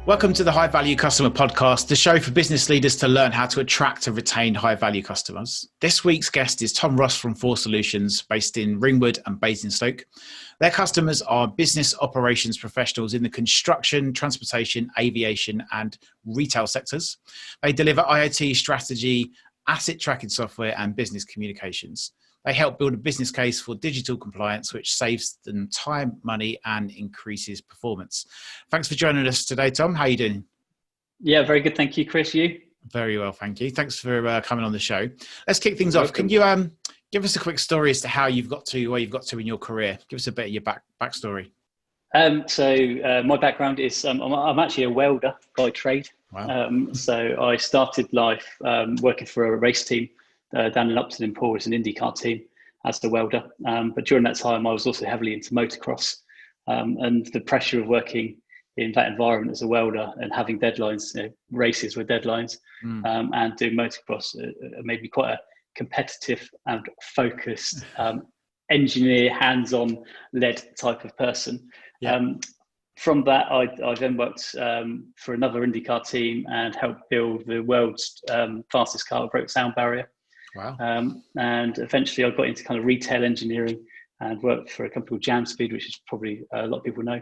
Welcome to the High Value Customer Podcast, the show for business leaders to learn how to attract and retain high value customers. This week's guest is Tom Ross from Foresolutions, based in Ringwood and Basingstoke. Their customers are business operations professionals in the construction, transportation, aviation, and retail sectors. They deliver IoT strategy, asset tracking software, and business communications. They help build a business case for digital compliance, which saves them time, money, and increases performance. Thanks for joining us today, Tom. How are you doing? Yeah, very good. Thank you, Chris. You? Very well, thank you. Thanks for coming on the show. Let's kick things off. Can you give us a quick story as to how you've got to where you've got to in your career? Give us a bit of your backstory. My background is I'm actually a welder by trade. Wow. So I started life working for a race team down in Upton in Poole, as an IndyCar team, as the welder. But during that time, I was also heavily into motocross, and the pressure of working in that environment as a welder and having deadlines, races with deadlines, and doing motocross made me quite a competitive and focused engineer, hands-on led type of person. Yeah. From that, I then worked for another IndyCar team and helped build the world's fastest car that broke sound barrier. Wow. And eventually I got into kind of retail engineering and worked for a company called Jam Speed, which is probably a lot of people know,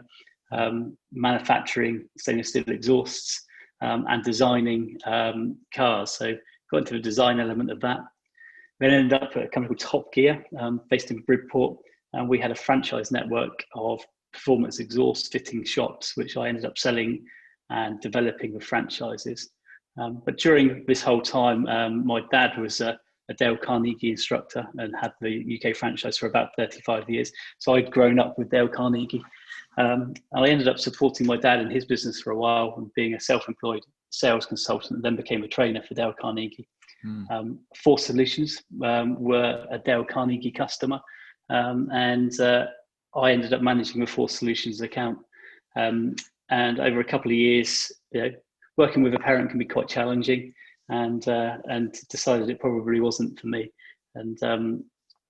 manufacturing stainless steel exhausts and designing cars. So got into the design element of that. Then ended up at a company called Top Gear, based in Bridport. And we had a franchise network of performance exhaust fitting shops, which I ended up selling and developing with franchises. But during this whole time, my dad was a Dale Carnegie instructor and had the UK franchise for about 35 years. So I'd grown up with Dale Carnegie. I ended up supporting my dad in his business for a while and being a self-employed sales consultant, and then became a trainer for Dale Carnegie. Foresolutions were a Dale Carnegie customer, and I ended up managing the Foresolutions account. And over a couple of years, working with a parent can be quite challenging, and decided it probably wasn't for me. And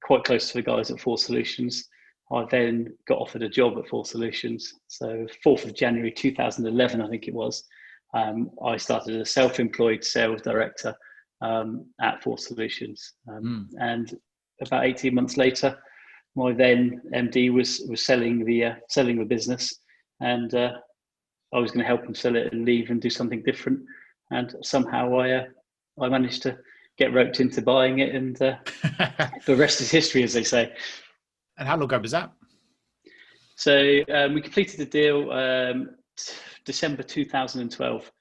quite close to the guys at Foresolutions, I then got offered a job at Foresolutions. So 4th of January 2011, I think it was, I started as a self-employed sales director at Foresolutions. And about 18 months later, my then MD was selling the business, and I was going to help him sell it and leave and do something different. And somehow I managed to get roped into buying it, and the rest is history, as they say. And how long ago was that? So we completed the deal December 2012.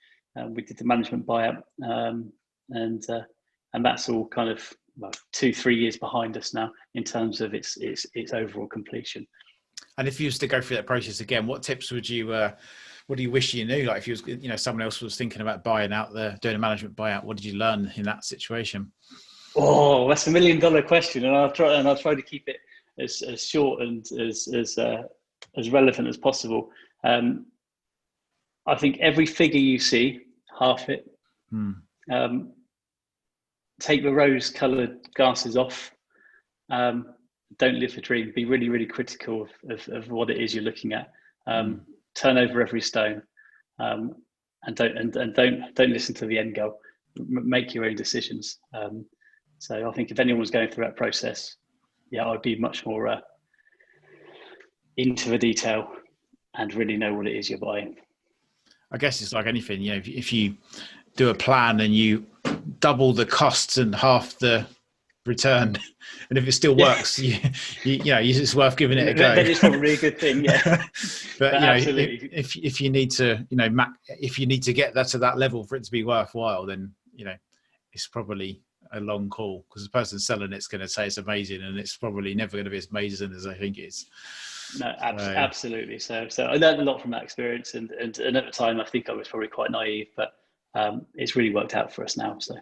We did the management buyout, and that's all kind of 2-3 years behind us now in terms of its overall completion. And if you was to go through that process again, what tips would you what do you wish you knew? Like if you was, someone else was thinking about buying out doing a management buyout, what did you learn in that situation? Oh, that's $1 million question, and I'll try to keep it as short and as relevant as possible. I think every figure you see, half it. Take the rose-coloured glasses off. Don't live the dream. Be really, really critical of what it is you're looking at. Turn over every stone, and don't listen to the end goal. Make your own decisions. So I think if anyone was going through that process, I'd be much more into the detail and really know what it is you're buying. I guess it's like anything. If you do a plan and you double the costs and half the return, and if it still works, it's worth giving it a go. Then it's probably a good thing, yeah. but absolutely. If you need to, if you need to get that to that level for it to be worthwhile, then it's probably a long call, because the person selling it's going to say it's amazing, and it's probably never going to be as amazing as I think it is. No, absolutely. So I learned a lot from that experience, and at the time I think I was probably quite naive, but it's really worked out for us now. So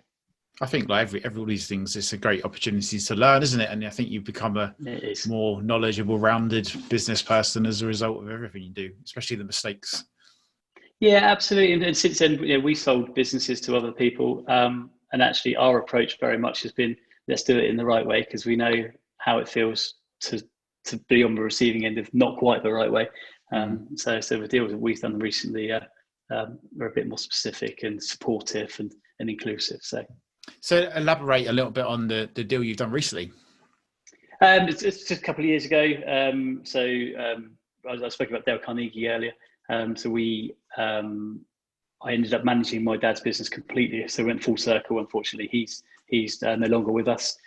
I think like every all these things, it's a great opportunity to learn, isn't it? And I think you become a more knowledgeable, rounded business person as a result of everything you do, especially the mistakes. Yeah, absolutely. And since then, we sold businesses to other people, and actually our approach very much has been, let's do it in the right way, because we know how it feels to be on the receiving end of not quite the right way. So the deals that we've done recently, we're a bit more specific and supportive and inclusive. So elaborate a little bit on the deal you've done recently. It's just a couple of years ago. I spoke about Dale Carnegie earlier. I ended up managing my dad's business completely. So we went full circle. Unfortunately, he's no longer with us.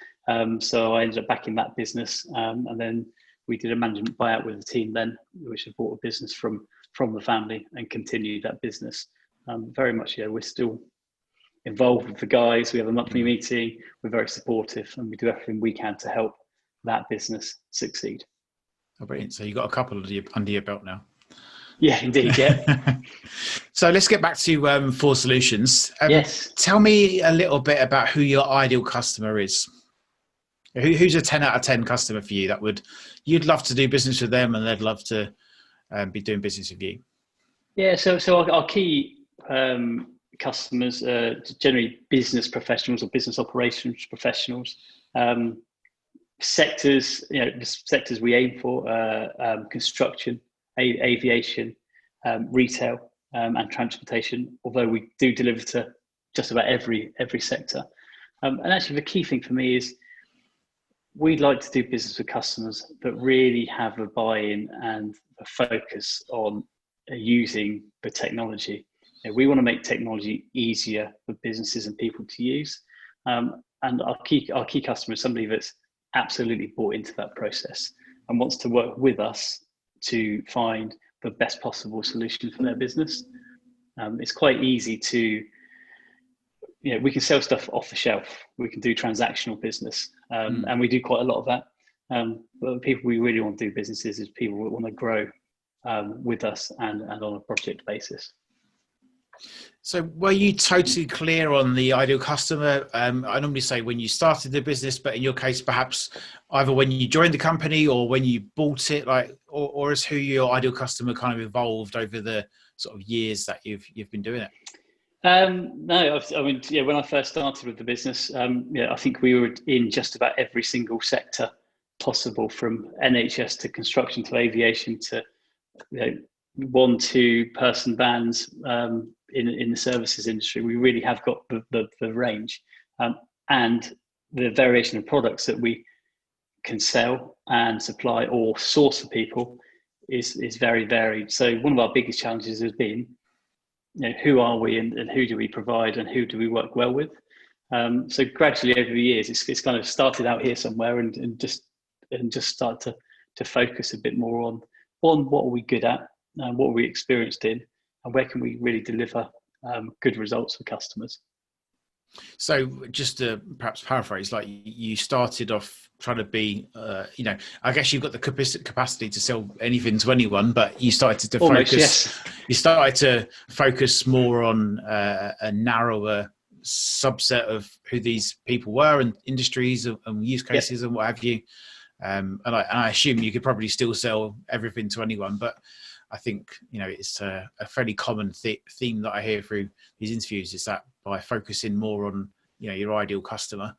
So I ended up back in that business, and then we did a management buyout with the team then, which had bought a business from the family and continued that business. Very much, we're still involved with the guys. We have a monthly meeting. We're very supportive, and we do everything we can to help that business succeed. Oh, brilliant. So you've got a couple under your belt now. Yeah, indeed. Yeah. So let's get back to Foresolutions. Yes. Tell me a little bit about who your ideal customer is. Who's a 10 out of 10 customer for you you'd love to do business with them, and they'd love to be doing business with you? Yeah. So our key customers are generally business professionals or business operations professionals. Sectors, the sectors we aim for, construction, aviation, retail, and transportation, although we do deliver to just about every sector. And actually the key thing for me is we'd like to do business with customers that really have a buy-in and a focus on using the technology. We want to make technology easier for businesses and people to use. And our key customer is somebody that's absolutely bought into that process and wants to work with us to find the best possible solution for their business. It's quite easy to, we can sell stuff off the shelf. We can do transactional business, and we do quite a lot of that. But the people we really want to do businesses is people that want to grow with us and on a project basis. So were you totally clear on the ideal customer? I normally say when you started the business, but in your case, perhaps either when you joined the company or when you bought it, or is who your ideal customer kind of evolved over the sort of years that you've been doing it? No, when I first started with the business, I think we were in just about every single sector possible, from NHS to construction to aviation to 1-2 person vans in the services industry. We really have got the range, and the variation of products that we can sell and supply or source for people is very varied. So one of our biggest challenges has been, who are we and who do we provide and who do we work well with? So gradually over the years, it's kind of started out here somewhere and just start to focus a bit more on what are we good at, what are we experienced in, and where can we really deliver good results for customers. So just to perhaps paraphrase, like you started off trying to be, I guess you've got the capacity to sell anything to anyone, but you started to Almost, focus. Yes. You started to focus more on a narrower subset of who these people were and industries and use cases and what have you. And I assume you could probably still sell everything to anyone, but I think, it's a fairly common theme that I hear through these interviews is that by focusing more on, your ideal customer,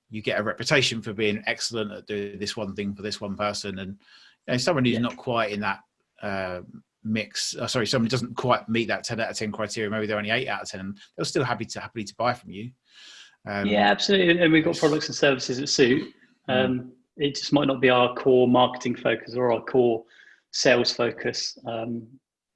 you get a reputation for being excellent at doing this one thing for this one person. And someone who's not quite in that mix, someone who doesn't quite meet that 10 out of 10 criteria, maybe they're only 8 out of 10, and they're still happy to buy from you. Absolutely. And we've got products and services that suit. It just might not be our core marketing focus or our core sales focus.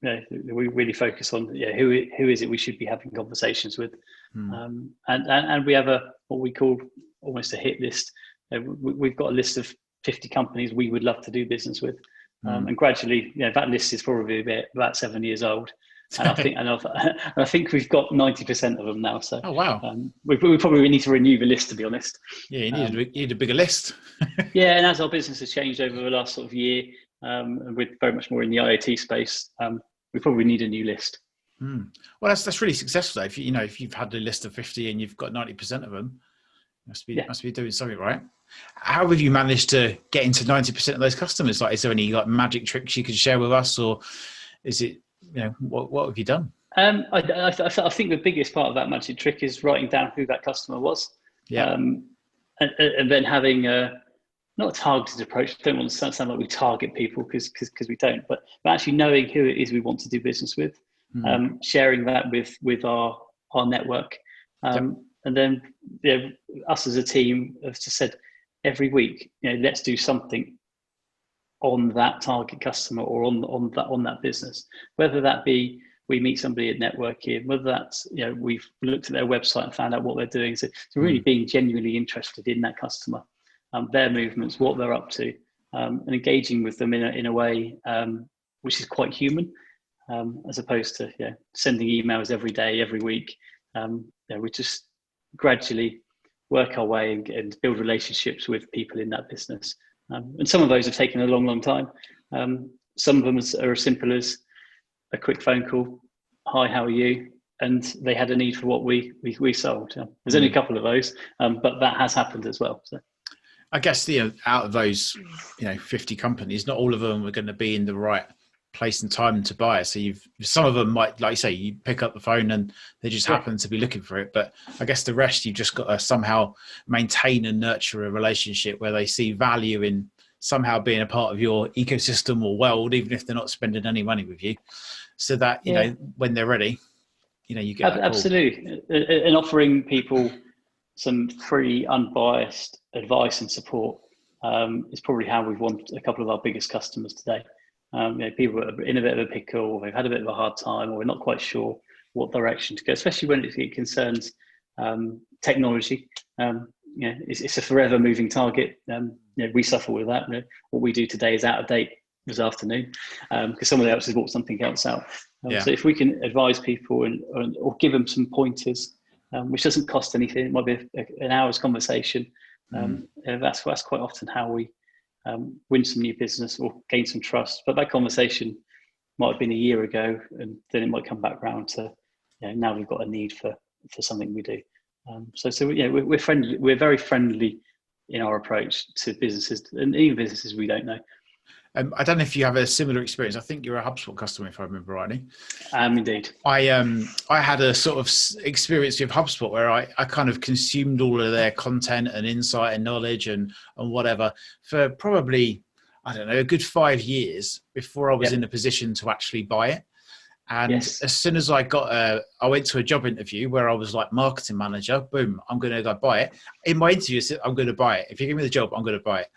We really focus on who is it we should be having conversations with, and we have what we call almost a hit list. We've got a list of 50 companies we would love to do business with, and gradually, that list is probably about 7 years old, and I think we've got 90% of them now. So, oh wow, we probably need to renew the list, to be honest. Yeah, you need a bigger list. Yeah, and as our business has changed over the last sort of year, and we're very much more in the IoT space, we probably need a new list. Well, that's really successful. If you've had a list of 50 and you've got 90% of them, must be doing something right. How have you managed to get into 90% of those customers? Is there any magic tricks you could share with us, or is it what have you done? I think the biggest part of that magic trick is writing down who that customer was, and then having not a targeted approach. I don't want to sound like we target people because we don't, but actually knowing who it is we want to do business with, sharing that with our network, and then us as a team have just said every week, let's do something on that target customer or on that business, whether that be we meet somebody at networking, whether that's we've looked at their website and found out what they're doing. So really being genuinely interested in that customer, their movements, what they're up to, and engaging with them in a way which is quite human, as opposed to sending emails every day, every week. We just gradually work our way and build relationships with people in that business. And some of those have taken a long, long time. Some of them are as simple as a quick phone call. Hi, how are you? And they had a need for what we sold. There's only a couple of those, but that has happened as well. So I guess, out of those, 50 companies, not all of them are going to be in the right place and time to buy it. So some of them might, like you say, you pick up the phone and they just happen to be looking for it. But I guess the rest, you've just got to somehow maintain and nurture a relationship where they see value in somehow being a part of your ecosystem or world, even if they're not spending any money with you. So that, when they're ready, you get that absolutely. And offering people some free, unbiased advice and support is probably how we've won a couple of our biggest customers today. People are in a bit of a pickle, or they've had a bit of a hard time, or we're not quite sure what direction to go, especially when it concerns technology. It's a forever moving target. We suffer with that. What we do today is out of date this afternoon because somebody else has bought something else out. So if we can advise people or give them some pointers, which doesn't cost anything, it might be an hour's conversation. That's quite often how we win some new business or gain some trust. But that conversation might have been a year ago, and then it might come back round to now we've got a need for something we do. We're friendly. We're very friendly in our approach to businesses, and even businesses we don't know. I don't know if you have a similar experience. I think you're a HubSpot customer, if I remember rightly. Indeed. I had a sort of experience with HubSpot where I kind of consumed all of their content and insight and knowledge and whatever for probably, I don't know, a good 5 years before I was in a position to actually buy it. And as soon as I went to a job interview where I was like marketing manager, boom, I'm going to go buy it. In my interview, I said, I'm going to buy it. If you give me the job, I'm going to buy it.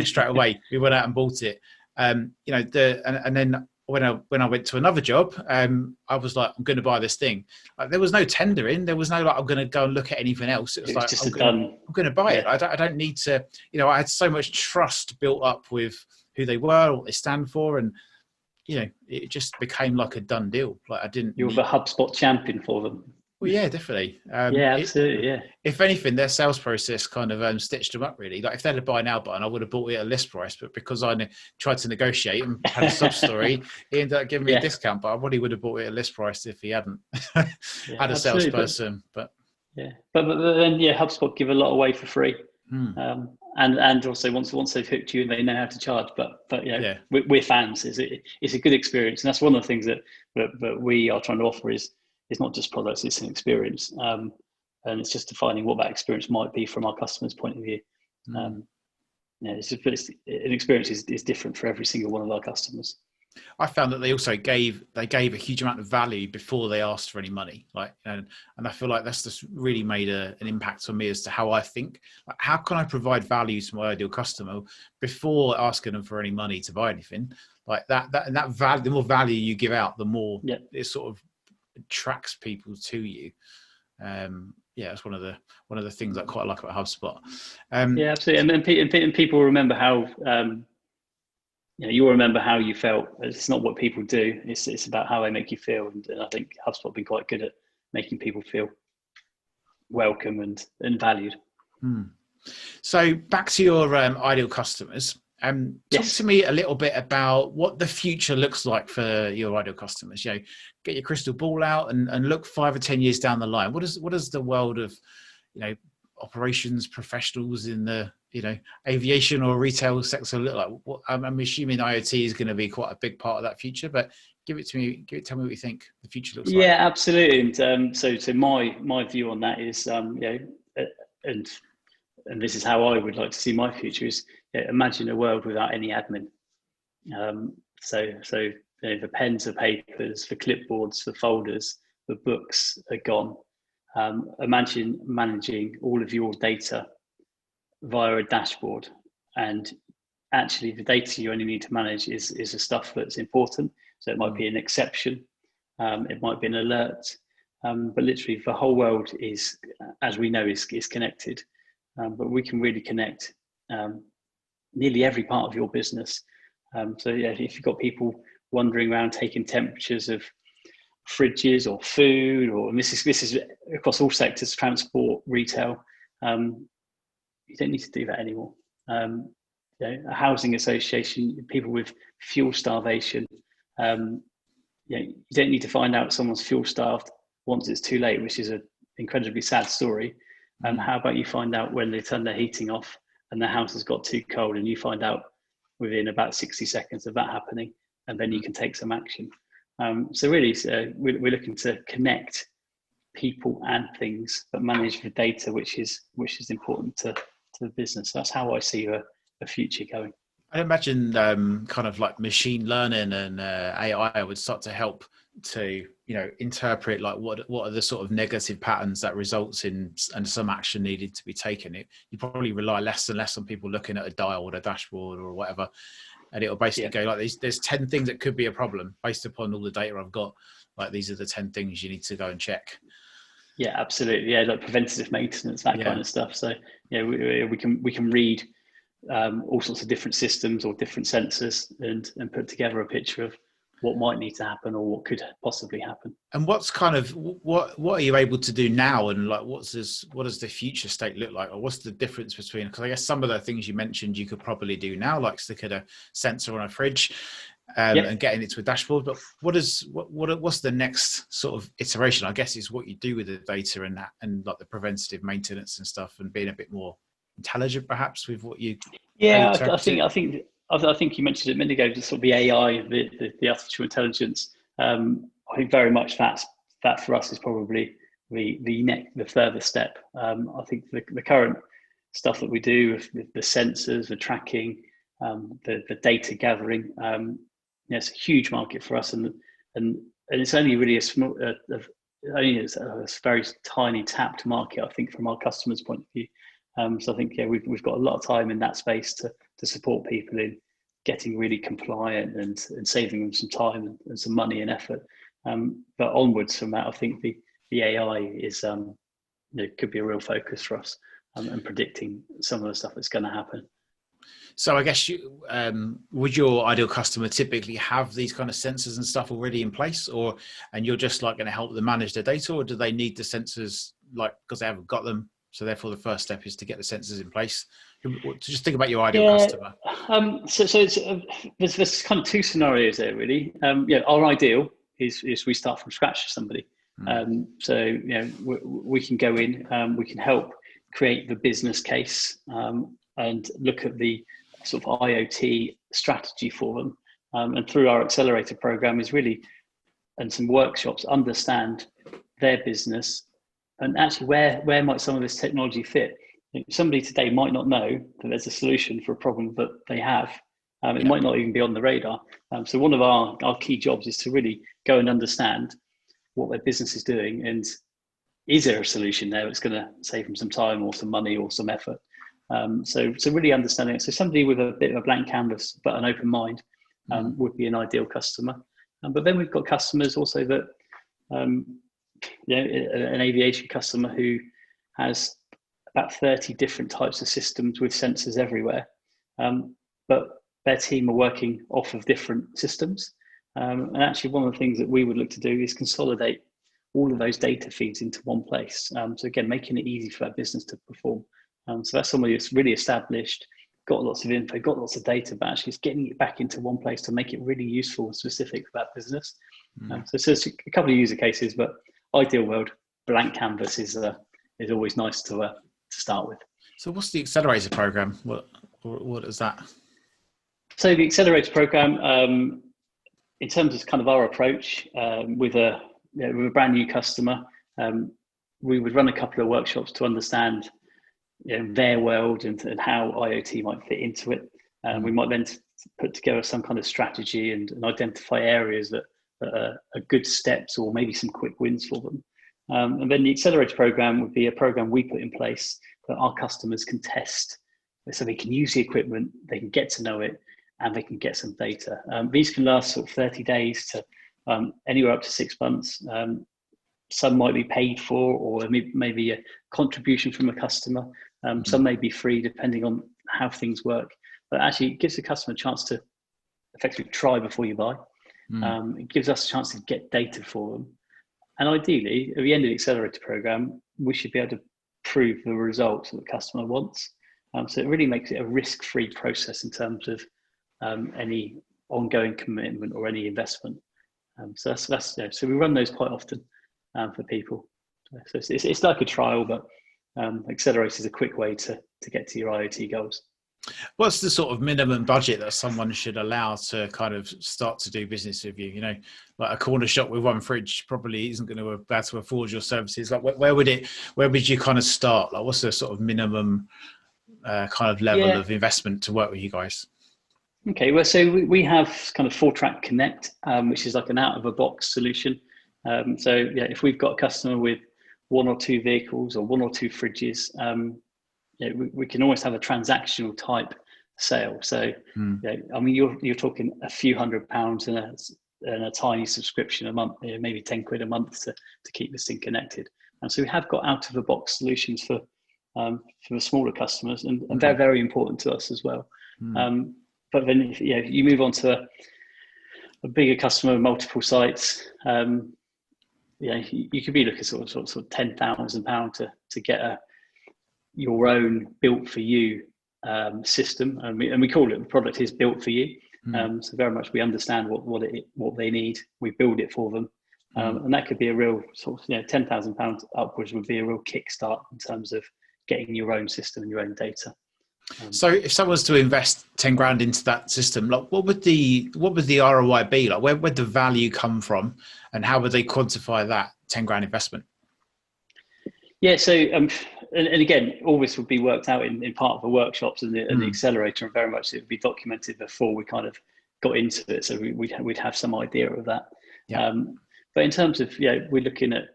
Straight away, we went out and bought it. And then when I went to another job, I was like, I'm going to buy this thing. Like, there was no tendering. There was no like, I'm going to go and look at anything else. It was like, just I'm going to buy it. I don't need to, I had so much trust built up with who they were, what they stand for. And, it just became like a done deal. Like You were the HubSpot champion for them. Well, yeah, definitely. Absolutely. If anything, their sales process kind of stitched them up really. Like if they had a buy now button, I would have bought it at a list price, but because I tried to negotiate and had a sub story, he ended up giving me a discount. But I probably would have bought it at list price if he hadn't had a salesperson. But then HubSpot give a lot away for free. And also once they've hooked you, they know how to charge. But we're fans. It's a good experience, and that's one of the things that we are trying to offer is. It's not just products, it's an experience. And it's just defining what that experience might be from our customer's point of view. An experience is different for every single one of our customers. I found that they also gave a huge amount of value before they asked for any money. And I feel like that's just really made an impact on me as to how I think. Like, how can I provide value to my ideal customer before asking them for any money to buy anything? Like that value, the more value you give out, the more it sort of attracts people to you. It's one of the things I quite like about HubSpot. Absolutely. And people remember how you'll remember how you felt. It's not what people do. It's about how they make you feel. And I think HubSpot have been quite good at making people feel welcome and valued. So back to your ideal customers. Talk to me a little bit about what the future looks like for your ideal customers. Get your crystal ball out and look 5 or 10 years down the line. What does the world of operations professionals in the aviation or retail sector look like? I'm assuming IoT is going to be quite a big part of that future, but tell me what you think the future looks like. Yeah, absolutely. And so my view on that is and this is how I would like to see my future is imagine a world without any admin. So the pens, the papers, the clipboards, the folders, the books are gone. Imagine managing all of your data via a dashboard, and actually the data you only need to manage is the stuff that's important. So it might be an exception, it might be an alert, but literally the whole world is, as we know, is connected. But we can really connect nearly every part of your business. So yeah, if you've got people wandering around taking temperatures of fridges or food, and this is across all sectors, transport, retail, you don't need to do that anymore. A housing association, people with fuel starvation, you don't need to find out someone's fuel starved once it's too late, which is an incredibly sad story. How about you find out when they turn their heating off and the house has got too cold, and you find out within about 60 seconds of that happening, and then you can take some action. So really, we're looking to connect people and things, but manage the data, which is important to the business. That's how I see a future going. I imagine kind of like machine learning and AI would start to help to, interpret like what are the sort of negative patterns that results in and some action needed to be taken. You probably rely less and less on people looking at a dial or a dashboard or whatever, and it'll basically go like there's 10 things that could be a problem based upon all the data I've got. Like these are the 10 things you need to go and check. Yeah, absolutely. Yeah, like preventative maintenance, that kind of stuff. So we can read all sorts of different systems or different sensors and put together a picture of what might need to happen or what could possibly happen. And what's kind of what are you able to do now, and like what does the future state look like, or what's the difference between, because I guess some of the things you mentioned you could probably do now, like stick a sensor on a fridge and getting it to a dashboard, but what's the next sort of iteration? I guess is what you do with the data and like the preventative maintenance and stuff, and being a bit more intelligent perhaps with what you I think you mentioned it a minute ago, just sort of the AI, the artificial intelligence. I think very much that for us is probably the further step. I think the current stuff that we do with the sensors, the tracking, the data gathering, it's a huge market for us, and it's only really it's a very tiny tapped market, I think, from our customers' point of view. So I think we've got a lot of time in that space to support people in getting really compliant and saving them some time and some money and effort. But onwards from that, I think the AI is could be a real focus for us, and predicting some of the stuff that's going to happen. So I guess would your ideal customer typically have these kind of sensors and stuff already in place, and you're just like going to help them manage their data, or do they need the sensors like because they haven't got them? So therefore, the first step is to get the sensors in place. Just think about your ideal customer. So there's kind of two scenarios there, really. Our ideal is we start from scratch for somebody. So we can go in, we can help create the business case and look at the sort of IoT strategy for them. And through our accelerator program is really, and some workshops, understand their business. And actually, where might some of this technology fit? Somebody today might not know that there's a solution for a problem that they have. It might not even be on the radar. So one of our key jobs is to really go and understand what their business is doing, and is there a solution there that's going to save them some time or some money or some effort? So really understanding it. So somebody with a bit of a blank canvas but an open mind would be an ideal customer. But then we've got customers also that an aviation customer who has about 30 different types of systems with sensors everywhere, but their team are working off of different systems. And actually one of the things that we would look to do is consolidate all of those data feeds into one place. So again, making it easy for that business to perform. So that's somebody that's really established, got lots of info, got lots of data, but actually it's getting it back into one place to make it really useful and specific for that business. So it's a couple of user cases, but ideal world, blank canvas is always nice to start with. So what's the accelerator program? What is that? So the accelerator program, in terms of kind of our approach, with a brand new customer, we would run a couple of workshops to understand their world and how IoT might fit into it. We might then put together some kind of strategy and identify areas that are good steps or maybe some quick wins for them. And then the accelerator program would be a program we put in place that our customers can test, so they can use the equipment, they can get to know it, and they can get some data. These can last sort of 30 days to anywhere up to 6 months. Some might be paid for, or maybe a contribution from a customer. Some may be free, depending on how things work. But actually, it gives the customer a chance to effectively try before you buy. It gives us a chance to get data for them. And ideally, at the end of the accelerator program, we should be able to prove the results that the customer wants. So it really makes it a risk-free process in terms of any ongoing commitment or any investment. So that's so we run those quite often for people. So it's like a trial, but accelerator is a quick way to get to your IoT goals. What's the sort of minimum budget that someone should allow to kind of start to do business with you? You know, like a corner shop with one fridge probably isn't going to be able to afford your services. Like where would you kind of start? Like what's the sort of minimum kind of level of investment to work with you guys? Okay, well, so we have kind of 4-track Connect, which is like an out-of-a-box solution. So if we've got a customer with 1 or 2 vehicles or 1 or 2 fridges, we can always have a transactional type sale. So, I mean, you're talking a few £100 and a tiny subscription a month, maybe 10 quid a month to keep this thing connected. And so we have got out-of-the-box solutions for the smaller customers, and they're very important to us as well. But then, if you move on to a bigger customer with multiple sites, you could be looking sort of £10,000 to get your own built for you system, and we call it, the product is built for you. So very much we understand what they need, we build it for them, and that could be a real sort of £10,000 upwards would be a real kickstart in terms of getting your own system and your own data. So if someone was to invest 10 grand into that system, like what would the ROI be? Like where would the value come from, and how would they quantify that 10 grand investment? Yeah, so and again, all this would be worked out in part of the workshops and the accelerator, and very much it would be documented before we kind of got into it. So we'd have some idea of that. But in terms of we're looking at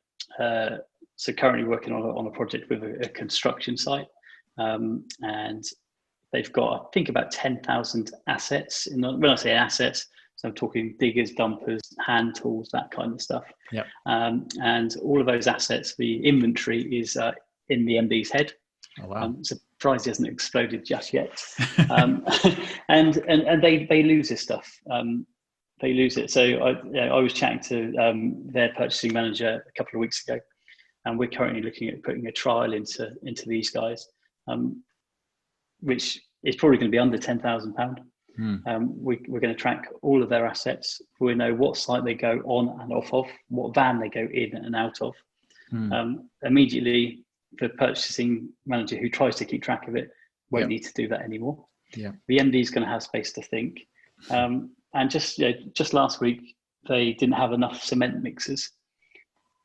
so currently working on a project with a construction site, and they've got, I think, about 10,000 assets. When I say assets, so I'm talking diggers, dumpers, hand tools, that kind of stuff. And all of those assets, the inventory is in the MD's head. Oh, wow. Surprised he hasn't exploded just yet. And they lose this stuff. They lose it. So I was chatting to their purchasing manager a couple of weeks ago, and we're currently looking at putting a trial into these guys, which is probably going to be under £10,000. We're going to track all of their assets. We know what site they go on and off of, what van they go in and out of. Immediately, the purchasing manager who tries to keep track of it won't need to do that anymore. The MD is going to have space to think. And just last week, they didn't have enough cement mixers.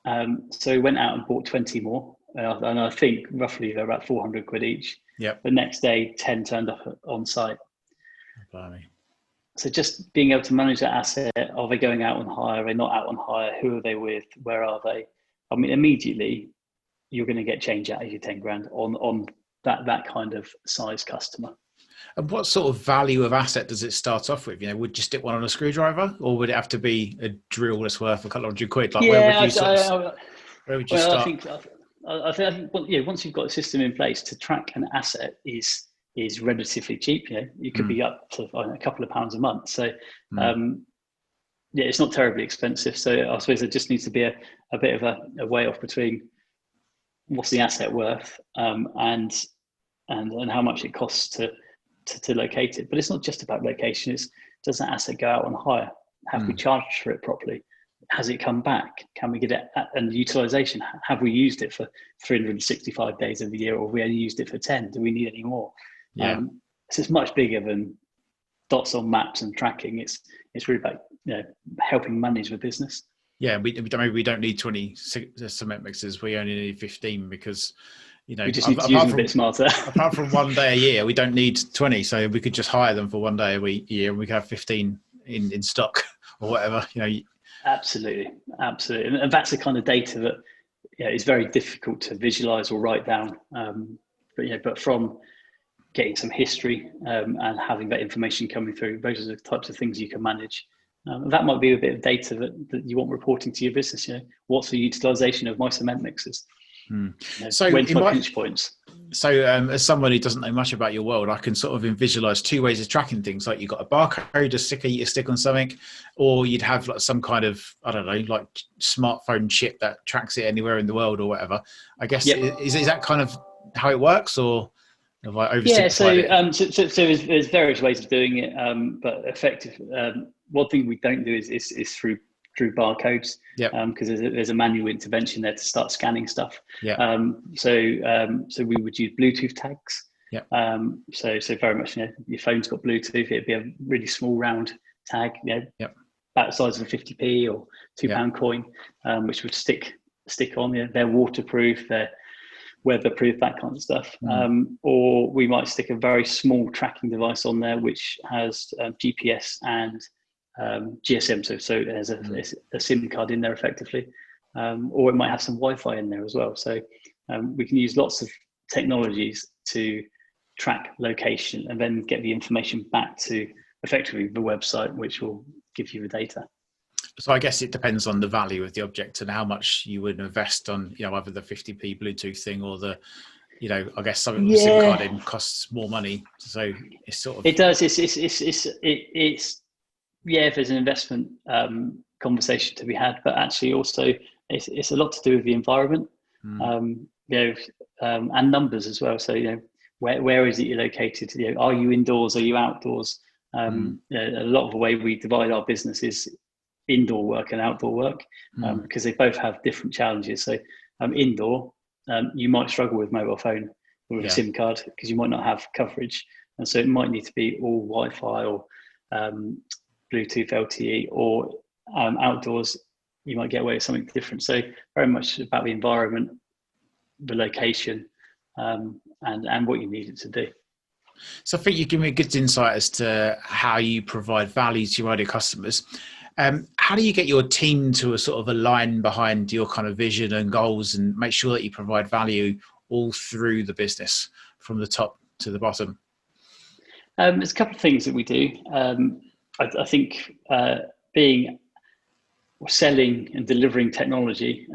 So we went out and bought 20 more. And I think roughly they're about 400 quid each. The next day, 10 turned up on site. Blimey. So just being able to manage that asset, are they going out on hire? Are they not out on hire? Who are they with? Where are they? I mean, immediately you're going to get change out of your 10 grand on that kind of size customer. And what sort of value of asset does it start off with? Would you stick one on a screwdriver, or would it have to be a drill that's worth a couple hundred quid? Like, where would you start? I think once you've got a system in place to track an asset is relatively cheap. You could be up to a couple of pounds a month. So it's not terribly expensive. So I suppose there just needs to be a bit of a way off between what's the asset worth and how much it costs to locate it. But it's not just about location. It's, does that asset go out on hire? Have we charged for it properly? Has it come back? Can we get it? And utilization, have we used it for 365 days of the year, or have we only used it for 10? Do we need any more? So it's much bigger than dots on maps and tracking. It's really about helping manage the business. Yeah, maybe we don't need 20 cement mixers. We only need 15 because You know, We just need to use them a bit smarter. apart from one day a year, we don't need 20. So we could just hire them for one day a year, and we could have 15 in stock or whatever, you know. Absolutely. And that's the kind of data that is very difficult to visualize or write down. But from getting some history and having that information coming through, those are the types of things you can manage. That might be a bit of data that you want reporting to your business. What's the utilization of my cement mixers? So when's my pinch points? So as someone who doesn't know much about your world, I can sort of visualize two ways of tracking things. Like you've got a barcode, a sticker you stick on something, or you'd have like some kind of, I don't know, like smartphone chip that tracks it anywhere in the world or whatever. I guess, is that kind of how it works, or have I oversimplified it? So there's various ways of doing it, but effective. One thing we don't do is through barcodes, because there's a manual intervention there to start scanning stuff. So we would use Bluetooth tags. So very much, your phone's got Bluetooth. It'd be a really small round tag, about the size of a 50p or £2 coin, which would stick on. They're waterproof, they're weatherproof, that kind of stuff. Or we might stick a very small tracking device on there which has GPS and GSM, so it has a SIM card in there effectively, or it might have some Wi-Fi in there as well. So we can use lots of technologies to track location and then get the information back to effectively the website, which will give you the data. So I guess it depends on the value of the object and how much you would invest on, either the 50p Bluetooth thing or the, I guess something with a SIM card in costs more money. So it's sort of, it does. It's if there's an investment conversation to be had, but actually also it's a lot to do with the environment, and numbers as well. So where is it you're located? Are you indoors? Are you outdoors? A lot of the way we divide our business is indoor work and outdoor work, because they both have different challenges. So indoor, you might struggle with mobile phone or with a SIM card because you might not have coverage, and so it might need to be all Wi-Fi or Bluetooth LTE, or outdoors you might get away with something different. So very much about the environment, the location, and what you need it to do. So I think you give me a good insight as to how you provide value to your ideal customers. How do you get your team to sort of align behind your kind of vision and goals and make sure that you provide value all through the business from the top to the bottom? There's a couple of things that we do. I think selling and delivering technology,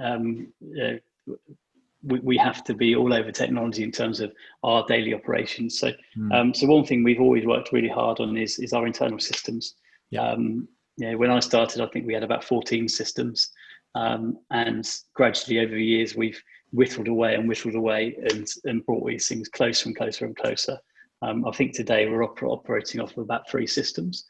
we have to be all over technology in terms of our daily operations. So one thing we've always worked really hard on is our internal systems. When I started, I think we had about 14 systems, and gradually over the years we've whittled away and brought these things closer and closer and closer. I think today we're operating off of about 3 systems,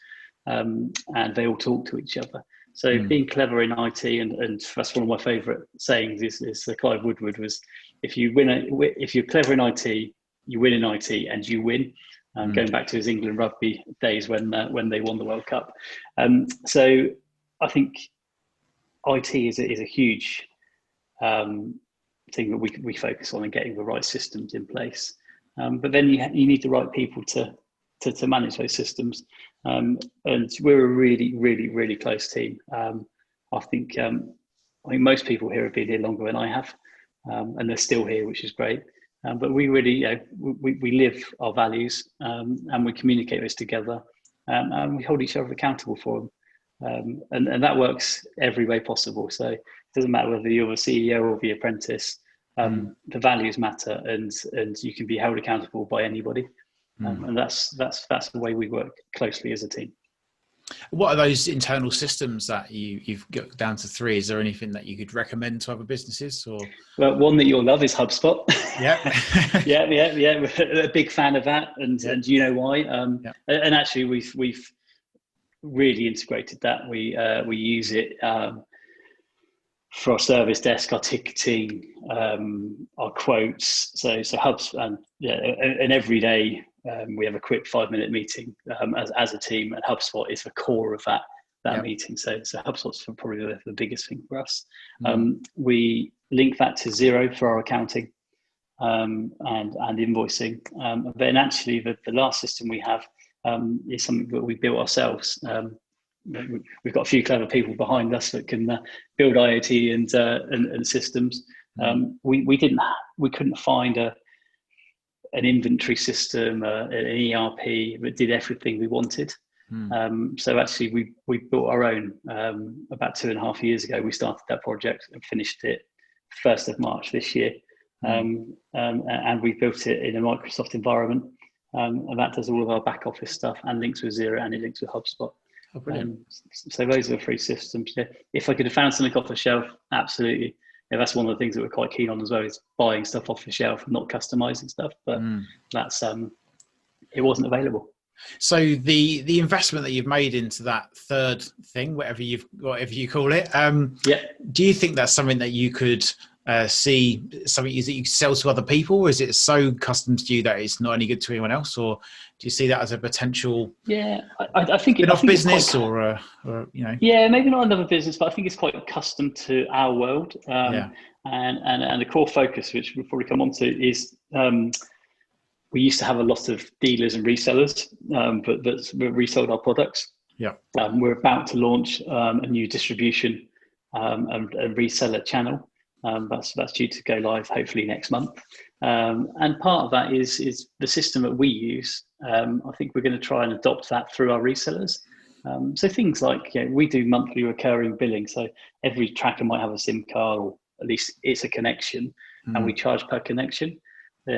and they all talk to each other. So being clever in IT, and that's one of my favourite sayings is Clive Woodward was, if you're clever in IT, you win in IT and you win. Going back to his England rugby days when they won the World Cup. So I think IT is a huge thing that we focus on, and getting the right systems in place. But then you need the right people to manage those systems. And we're a really, really, really close team. I think most people here have been here longer than I have, and they're still here, which is great. But we really, we live our values, and we communicate those together, and we hold each other accountable for them. And that works every way possible. So it doesn't matter whether you're the CEO or the apprentice, the values matter, and you can be held accountable by anybody. And that's the way we work closely as a team. What are those internal systems that you've got down to 3? Is there anything that you could recommend to other businesses? Or well, one that you'll love is HubSpot. Yeah. We're a big fan of that, and you know why. And actually, we've really integrated that. We use it for our service desk, our ticketing, our quotes. So HubSpot, and every day. We have a quick 5-minute meeting as a team, and HubSpot is the core of that meeting. So HubSpot's probably the biggest thing for us. We link that to Xero for our accounting. and invoicing. Then actually the last system we have is something that we built ourselves. We've got a few clever people behind us that can build IoT and systems. We couldn't find an inventory system, an ERP that did everything we wanted. So actually we built our own about 2.5 years ago. We started that project and finished it 1st of March this year. And we built it in a Microsoft environment. And that does all of our back office stuff and links with Xero, and it links with HubSpot. Oh, brilliant. So those are the 3 systems. Yeah. If I could have found something off the shelf, absolutely. Yeah, that's one of the things that we're quite keen on as well, is buying stuff off the shelf, not customizing stuff. But that's it wasn't available. So the investment that you've made into that third thing, whatever you call it, do you think that's something that you could see, something that you sell to other people, or is it so custom to you that it's not any good to anyone else, or do you see that as a potential? Yeah, I think business or Yeah, maybe not another business, but I think it's quite custom to our world. And the core focus, which we'll probably come on to, is we used to have a lot of dealers and resellers that resold our products. Yeah, we're about to launch a new distribution and reseller channel. That's due to go live hopefully next month. And part of that is the system that we use. I think we're going to try and adopt that through our resellers. So things like, we do monthly recurring billing. So every tracker might have a SIM card, or at least it's a connection, and we charge per connection.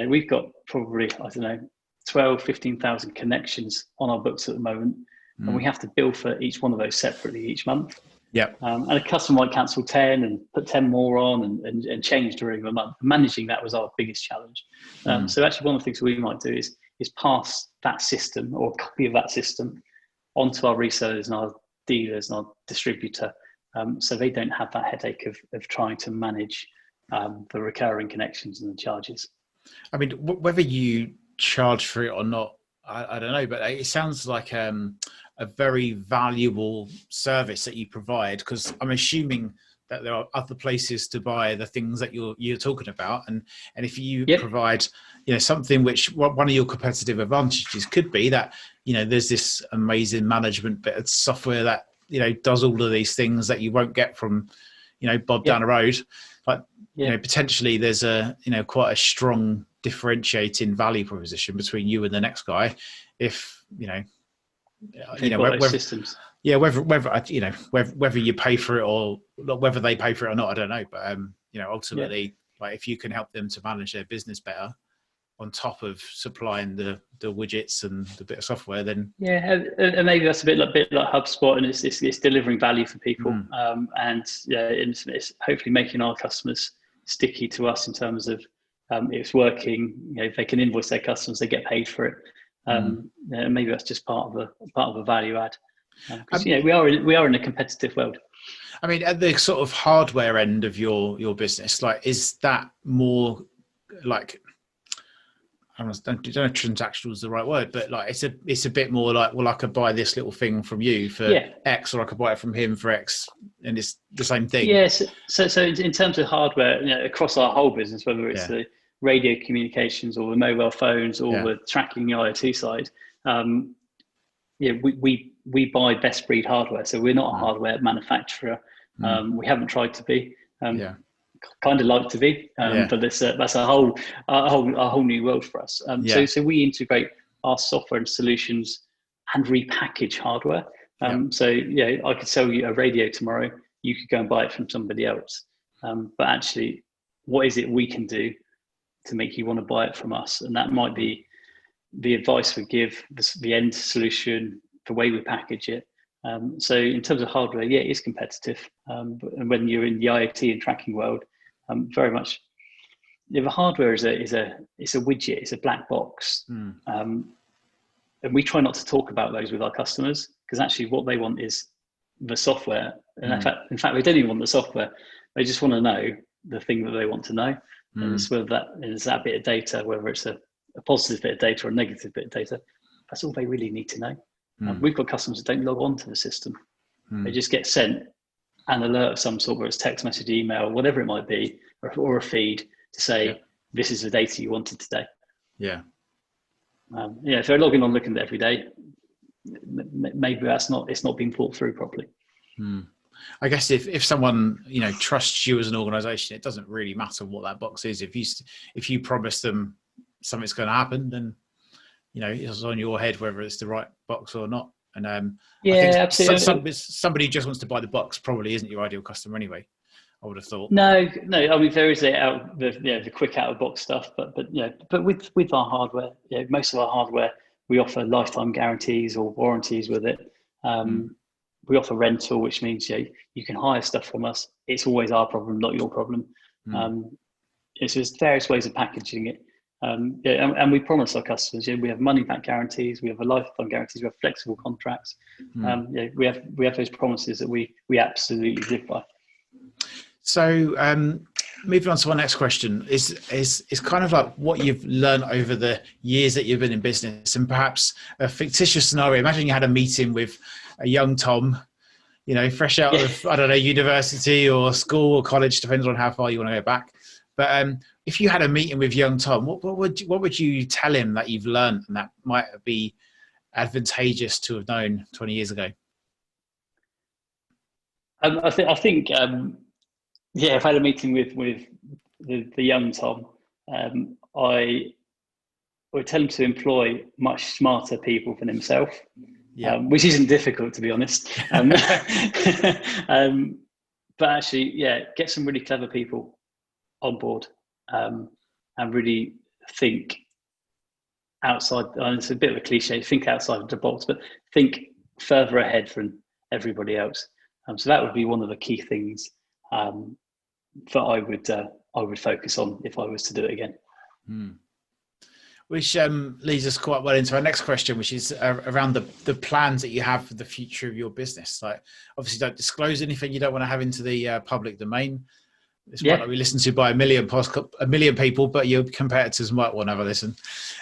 We've got probably, 15,000 connections on our books at the moment, and we have to bill for each one of those separately each month. Yeah. And a customer might cancel 10 and put 10 more on and change during the month. Managing that was our biggest challenge. So actually one of the things we might do is pass that system, or a copy of that system, onto our resellers and our dealers and our distributor, so they don't have that headache of trying to manage the recurring connections and the charges. I mean, whether you charge for it or not, I don't know, but it sounds like a very valuable service that you provide, because I'm assuming that there are other places to buy the things that you're talking about, and if you provide something which one of your competitive advantages could be that there's this amazing management bit of software that does all of these things that you won't get from Bob down the road. Like potentially there's a quite a strong differentiating value proposition between you and the next guy if whether systems. Yeah, whether you pay for it or whether they pay for it or not, I don't know. But ultimately, like if you can help them to manage their business better, on top of supplying the widgets and the bit of software, then and maybe that's a bit like HubSpot, and it's delivering value for people, and it's hopefully making our customers sticky to us in terms of it's working. If they can invoice their customers, they get paid for it. Maybe that's just part of the value add. Because we are in a competitive world. I mean, at the sort of hardware end of your business, like, is that more like, I don't know if transactional is the right word, but like it's a bit more like, well, I could buy this little thing from you for X, or I could buy it from him for X, and it's the same thing. Yes. So in terms of hardware, across our whole business, whether it's the radio communications or the mobile phones or the tracking the IoT side, we buy best breed hardware. So we're not a hardware manufacturer. We haven't tried to be. Kind of like to be, but that's a whole new world for us. So we integrate our software and solutions and repackage hardware. So I could sell you a radio tomorrow. You could go and buy it from somebody else. But actually, what is it we can do to make you want to buy it from us? And that might be the advice we give, the end solution, the way we package it. So in terms of hardware, it is competitive. And when you're in the IoT and tracking world, very much, the hardware is a widget, it's a black box, and we try not to talk about those with our customers, because actually what they want is the software. And in fact, they don't even want the software; they just want to know the thing that they want to know. And it's whether that is that bit of data, whether it's a positive bit of data or a negative bit of data. That's all they really need to know. We've got customers that don't log on to the system. They just get sent an alert of some sort, whether it's text message, email, whatever it might be, or a feed to say, this is the data you wanted today. Yeah. If they're logging on looking at it every day, maybe it's not being thought through properly. I guess if someone, trusts you as an organization, it doesn't really matter what that box is. If you promise them something's going to happen, then it's on your head whether it's the right box or not. And I think absolutely. somebody who just wants to buy the box probably isn't your ideal customer anyway, I would have thought. No. I mean, there is the quick out of box stuff, but with our hardware, most of our hardware, we offer lifetime guarantees or warranties with it. We offer rental, which means you can hire stuff from us. It's always our problem, not your problem. It's just various ways of packaging it. And we promise our customers, we have money back guarantees, we have a lifetime guarantees, we have flexible contracts. We have those promises that we absolutely live by. So moving on to our next question is kind of like what you've learned over the years that you've been in business, and perhaps a fictitious scenario. Imagine you had a meeting with a young Tom, fresh out of, I don't know, university or school or college, depends on how far you want to go back. But if you had a meeting with young Tom, what would you tell him that you've learned and that might be advantageous to have known 20 years ago? I think if I had a meeting with the young Tom, I would tell him to employ much smarter people than himself, which isn't difficult, to be honest. But actually, get some really clever people on board, and really think outside. It's a bit of a cliche, think outside of the box, but think further ahead than everybody else. So that would be one of the key things that I would focus on if I was to do it again. Which leads us quite well into our next question, which is around the plans that you have for the future of your business. Like, obviously, don't disclose anything you don't want to have into the public domain. This might not be listened to by a million people, but your competitors might want to have a listen.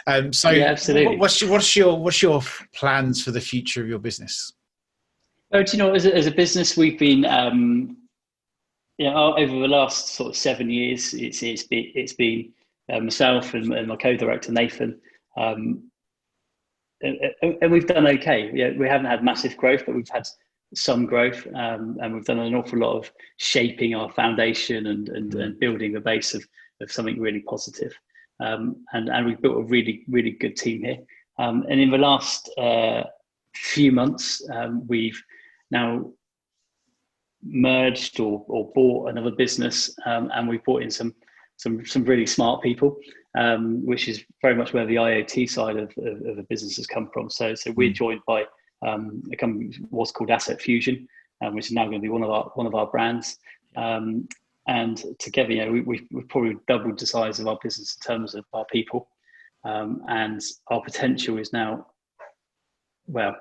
Absolutely. What's your plans for the future of your business? Oh, do you know, as a business, we've been, over the last sort of 7 years, it's been myself and my co-director Nathan, and we've done okay. We haven't had massive growth, but we've had some growth, and we've done an awful lot of shaping our foundation and building the base of something really positive. And we've built a really, really good team here. And in the last few months, we've now merged or bought another business, and we've brought in some really smart people, which is very much where the IoT side of the business has come from. So we're joined by a company was called Asset Fusion, which is now going to be one of our brands. And together, we've probably doubled the size of our business in terms of our people, and our potential is now. Well,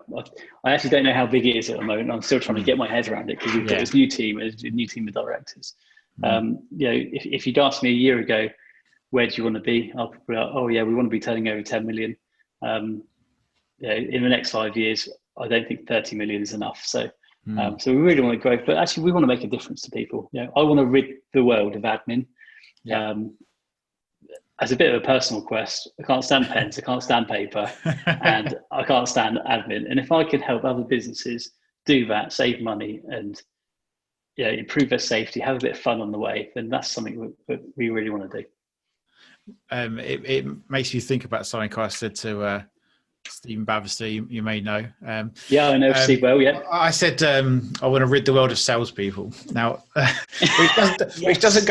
I actually don't know how big it is at the moment. I'm still trying to get my head around it because we've got this new team of directors. If you'd asked me a year ago, where do you want to be? I'll probably be like, we want to be turning over 10 million. In the next 5 years, I don't think 30 million is enough. So we really want to grow, but actually we want to make a difference to people. I want to rid the world of admin. As a bit of a personal quest, I can't stand pens, I can't stand paper, and I can't stand admin. And if I could help other businesses do that, save money, and improve their safety, have a bit of fun on the way, then that's something that we really want to do. It makes you think about something I said to Stephen Bavister, you may know. I know Steve well. I said I want to rid the world of salespeople. Now, which doesn't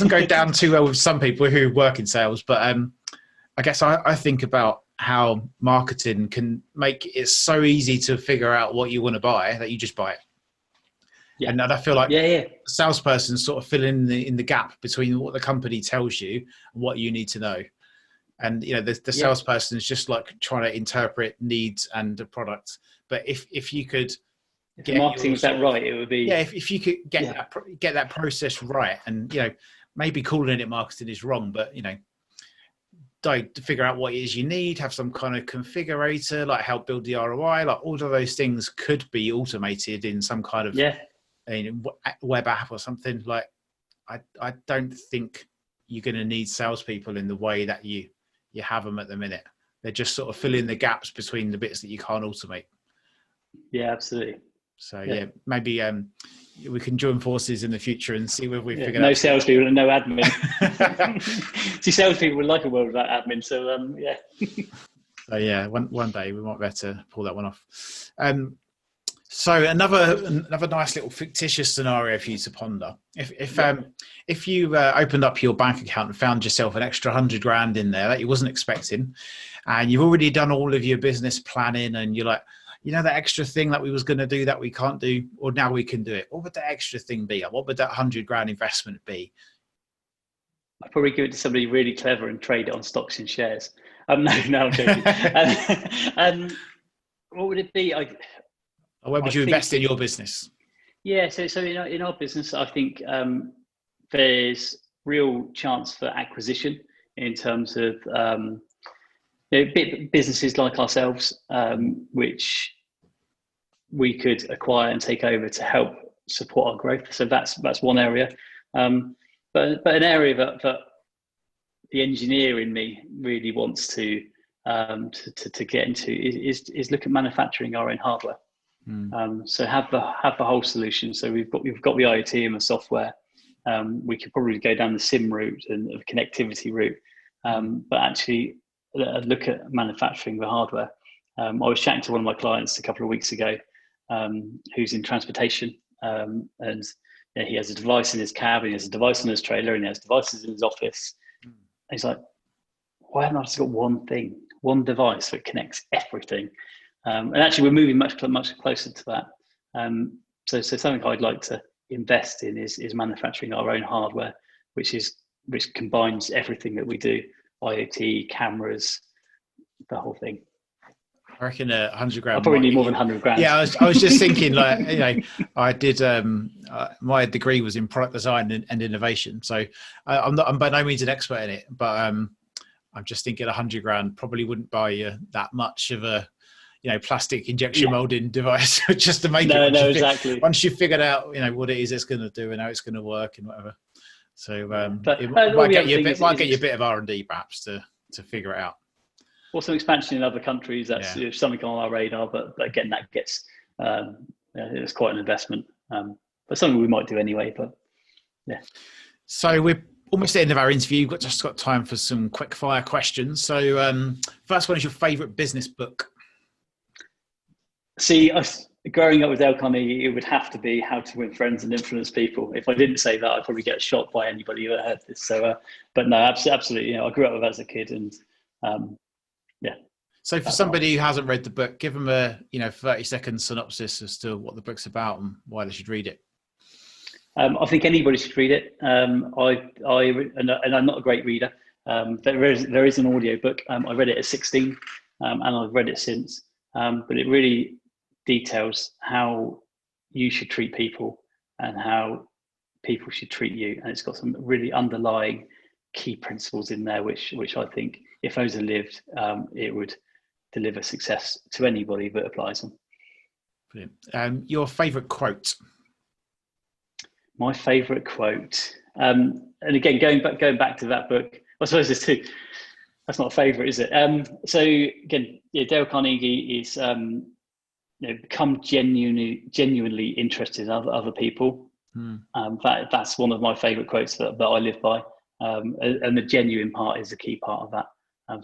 go down too well with some people who work in sales. But I guess I think about how marketing can make it so easy to figure out what you want to buy that you just buy it. And I feel like a salesperson sort of fill in the gap between what the company tells you and what you need to know. And the salesperson is just like trying to interpret needs and the product. But if you could get marketing was that right, it would be if you could get that process right, and maybe calling it marketing is wrong, but to figure out what it is you need, have some kind of configurator, like help build the ROI, like all of those things could be automated in some kind of web app or something. Like I don't think you're going to need salespeople in the way that you have them at the minute. They're just sort of filling the gaps between the bits that you can't automate. Yeah, absolutely. So yeah, maybe we can join forces in the future and see whether we figure out. No salespeople and no admin. See, salespeople would like a world without admin. So yeah. So yeah, one day we might be able to pull that one off. So another nice little fictitious scenario for you to ponder. If you opened up your bank account and found yourself an extra $100,000 in there that you wasn't expecting, and you've already done all of your business planning, and you're like, that extra thing that we was going to do that we can't do, or now we can do it. What would that extra thing be? What would that $100,000 investment be? I'd probably give it to somebody really clever and trade it on stocks and shares. No, I'm joking. What would it be? Where would you invest in your business? Yeah, so in our business, I think there's real chance for acquisition in terms of businesses like ourselves, which we could acquire and take over to help support our growth. So that's one area. But an area that the engineer in me really wants to get into is look at manufacturing our own hardware. So have the whole solution. So we've got the IoT and the software. We could probably go down the SIM route and the connectivity route, but actually look at manufacturing the hardware. I was chatting to one of my clients a couple of weeks ago, who's in transportation, and he has a device in his cab, and he has a device in his trailer, and he has devices in his office. And he's like, why haven't I just got one device that connects everything? And actually, we're moving much closer to that. So something I'd like to invest in is manufacturing our own hardware, which combines everything that we do: IoT, cameras, the whole thing. I reckon $100,000. I probably need more than $100,000. Yeah, I was just thinking, I did. My degree was in product design and innovation, so I'm by no means an expert in it, but I'm just thinking $100,000 probably wouldn't buy you that much of a plastic injection molding device just to make it. Exactly. Once you've figured out what it is it's going to do and how it's going to work and whatever. So it might get you a bit of R&D perhaps to figure it out. Also expansion in other countries, that's something on our radar, but again, that gets it's quite an investment, but something we might do anyway. But yeah. So we're almost at the end of our interview. We've just got time for some quick fire questions. So first one is your favourite business book. See, growing up with Dale Carnegie, it would have to be How to Win Friends and Influence People. If I didn't say that, I'd probably get shot by anybody who heard this. So, but no, absolutely. I grew up with it as a kid, and yeah. So for somebody who hasn't read the book, give them a 30-second synopsis as to what the book's about and why they should read it. I think anybody should read it. And I'm not a great reader. There is an audio book. I read it at 16, and I've read it since. But it really details how you should treat people and how people should treat you, and it's got some really underlying key principles in there, which I think if those are lived, it would deliver success to anybody that applies them. Brilliant. Your favourite quote? My favourite quote, and again going back to that book, I suppose there's two. That's not a favourite, is it? So again, Dale Carnegie is become genuinely interested in other people. That's one of my favourite quotes that I live by, and the genuine part is a key part of that.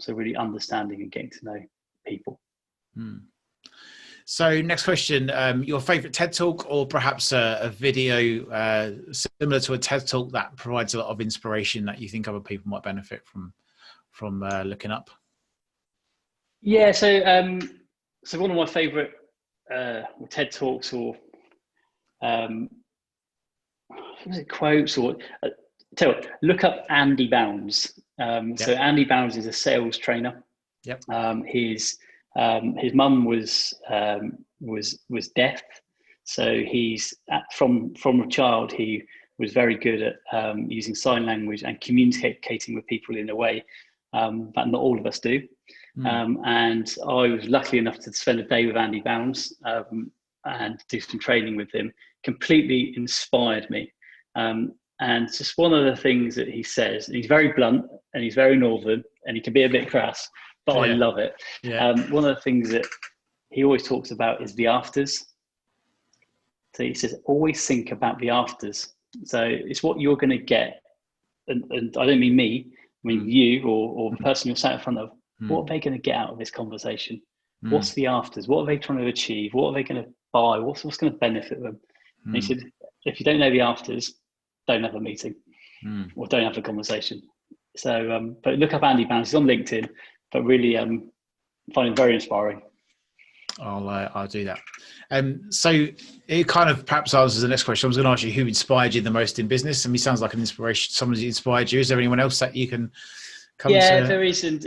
So really understanding and getting to know people. So next question, your favourite TED Talk, or perhaps a video similar to a TED Talk that provides a lot of inspiration that you think other people might benefit from looking up? Yeah, so one of my favourite TED Talks or quotes, or tell you what, look up Andy Bounds. So Andy Bounds is a sales trainer. Yep. His mum was deaf, so from a child he was very good at using sign language and communicating with people in a way that not all of us do. And I was lucky enough to spend a day with Andy Bounds and do some training with him. Completely inspired me. And just one of the things that he says, and he's very blunt and he's very northern and he can be a bit crass, but I love it. Yeah. One of the things that he always talks about is the afters. So he says, always think about the afters. So it's what you're going to get. And I don't mean me, I mean you or the person you're sat in front of. What are they going to get out of this conversation? What's the afters? What are they trying to achieve? What are they going to buy? What's going to benefit them? And he said, if you don't know the afters, don't have a meeting or don't have a conversation. So, but look up Andy Bounds. He's on LinkedIn, but really find him very inspiring. I'll do that. So it kind of perhaps answers the next question. I was going to ask you who inspired you the most in business. And he sounds like an inspiration. Someone who inspired you. Is there anyone else that you can come to? Yeah, there is. And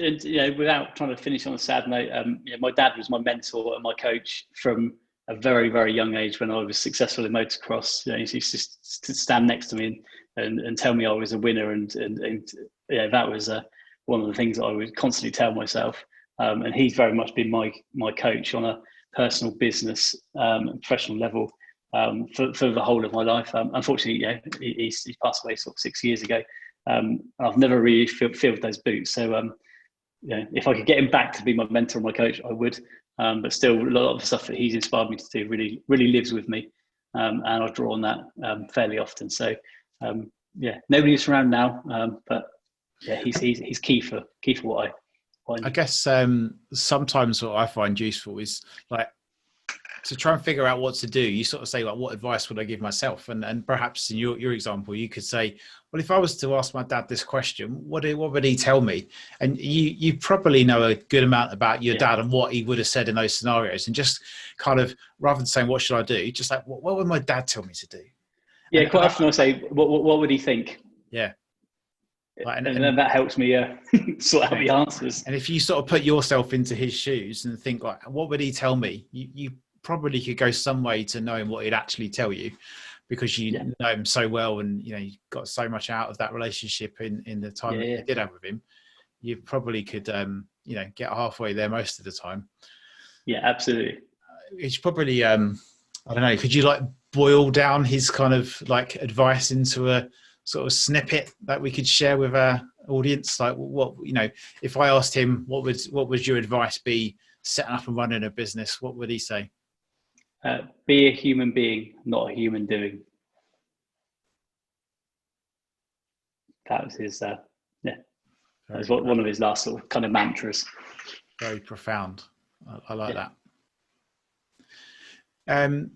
without trying to finish on a sad note, my dad was my mentor and my coach from a very, very young age when I was successful in motocross. He used to stand next to me and tell me I was a winner. And that was one of the things that I would constantly tell myself. And he's very much been my coach on a personal, business, professional level for the whole of my life. Unfortunately, he's passed away sort of 6 years ago. I've never really filled those boots. So, if I could get him back to be my mentor and my coach, I would. But still, a lot of the stuff that he's inspired me to do really, really lives with me, and I draw on that fairly often. So, nobody's around now, but he's key for what I. I guess sometimes what I find useful is like to try and figure out what to do. You sort of say, like, what advice would I give myself? And perhaps in your example, you could say, well, if I was to ask my dad this question, what would he tell me? And you probably know a good amount about your dad and what he would have said in those scenarios. And just kind of, rather than saying, what should I do? Just like, what would my dad tell me to do? Yeah, quite often I say, what would he think? Yeah. And then that helps me sort out the answers. And if you sort of put yourself into his shoes and think, like, what would he tell me? You probably could go some way to knowing what he'd actually tell you, because you know him so well, and you got so much out of that relationship in the time that you did have with him. You probably could get halfway there most of the time. Yeah, absolutely. It's probably I don't know, could you like boil down his kind of like advice into a sort of snippet that we could share with our audience? Like, what, if I asked him, what would your advice be setting up and running a business, what would he say? Be a human being, not a human doing. That was his, that was one of his last sort of kind of mantras. Very profound. I like that.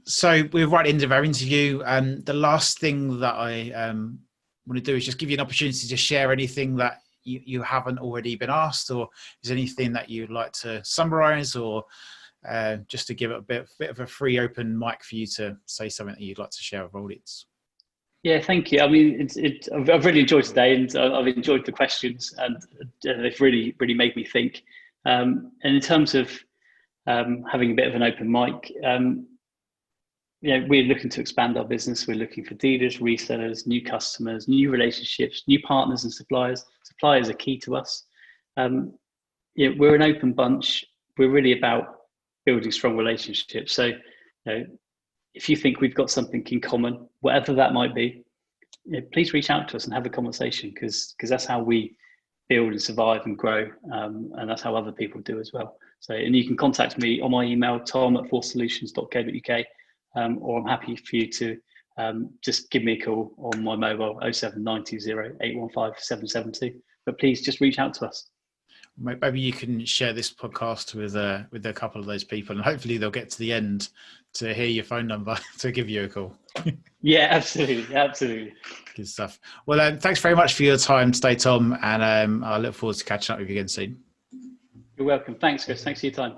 So we're right into our interview. The last thing that I want to do is just give you an opportunity to share anything that you haven't already been asked, or is there anything that you'd like to summarize, or just to give it a bit of a free open mic for you to say something that you'd like to share with our audience. Yeah, thank you. I mean, I've really enjoyed today, and I've enjoyed the questions, and they've really, really made me think. And in terms of having a bit of an open mic, we're looking to expand our business. We're looking for dealers, resellers, new customers, new relationships, new partners and suppliers. Suppliers are key to us. We're an open bunch. We're really about building strong relationships. So, if you think we've got something in common, whatever that might be, please reach out to us and have a conversation, because that's how we build and survive and grow, and that's how other people do as well. So, and you can contact me on my email, tom@foresolutions.co.uk, or I'm happy for you to just give me a call on my mobile 07920 815 772. But please just reach out to us. Maybe you can share this podcast with a couple of those people, and hopefully they'll get to the end to hear your phone number to give you a call. Yeah, absolutely. Good stuff. Well, thanks very much for your time today, Tom, and I look forward to catching up with you again soon. You're welcome. Thanks, Chris. Thanks for your time.